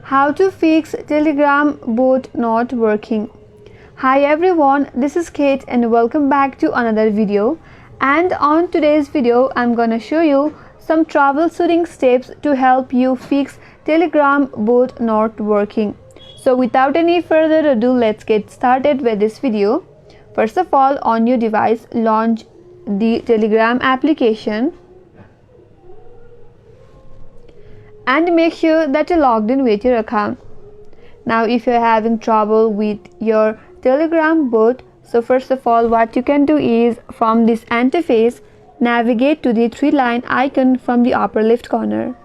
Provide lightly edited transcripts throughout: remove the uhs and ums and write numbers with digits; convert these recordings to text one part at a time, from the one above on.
How to fix Telegram bot not working. Hi everyone, this is Kate and welcome back to another video. And on today's video, I'm gonna show you some troubleshooting steps to help you fix Telegram bot not working. So without any further ado, let's get started with this video. First of all, on your device, launch the Telegram application and make sure that you're logged in with your account. Now if you're having trouble with your Telegram bot, so first of all what you can do is from this interface navigate to the three-line icon from the upper left corner.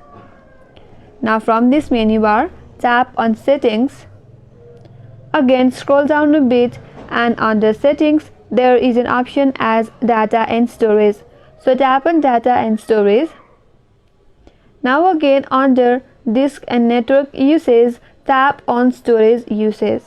Now from this menu bar, tap on settings. Again scroll down a bit and under settings there is an option as data and storage. So tap on data and storage. Now again under disk and network usage, tap on storage usage.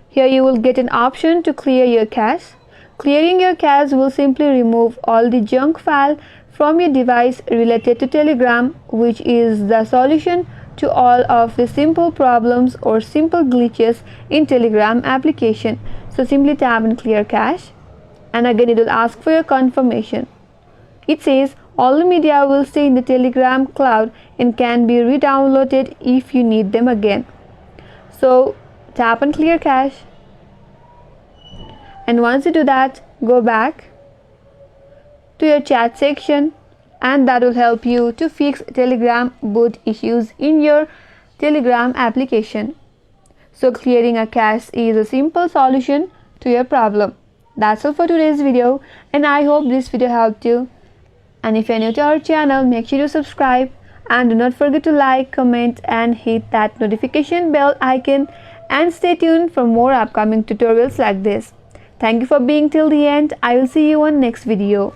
Here you will get an option to clear your cache. Clearing your cache will simply remove all the junk file from your device related to Telegram, which is the solution to all of the simple problems or simple glitches in Telegram application. So simply tap on clear cache and again it will ask for your confirmation. It says all the media will stay in the Telegram cloud and can be re-downloaded if you need them again. So tap on clear cache, and once you do that, go back to your chat section and that will help you to fix Telegram bot issues in your Telegram application. So clearing a cache is a simple solution to your problem. That's all for today's video and I hope this video helped you. And if you're new to our channel, make sure to subscribe and do not forget to like, comment and hit that notification bell icon and stay tuned for more upcoming tutorials like this. Thank you for being till the end. I will see you on next video.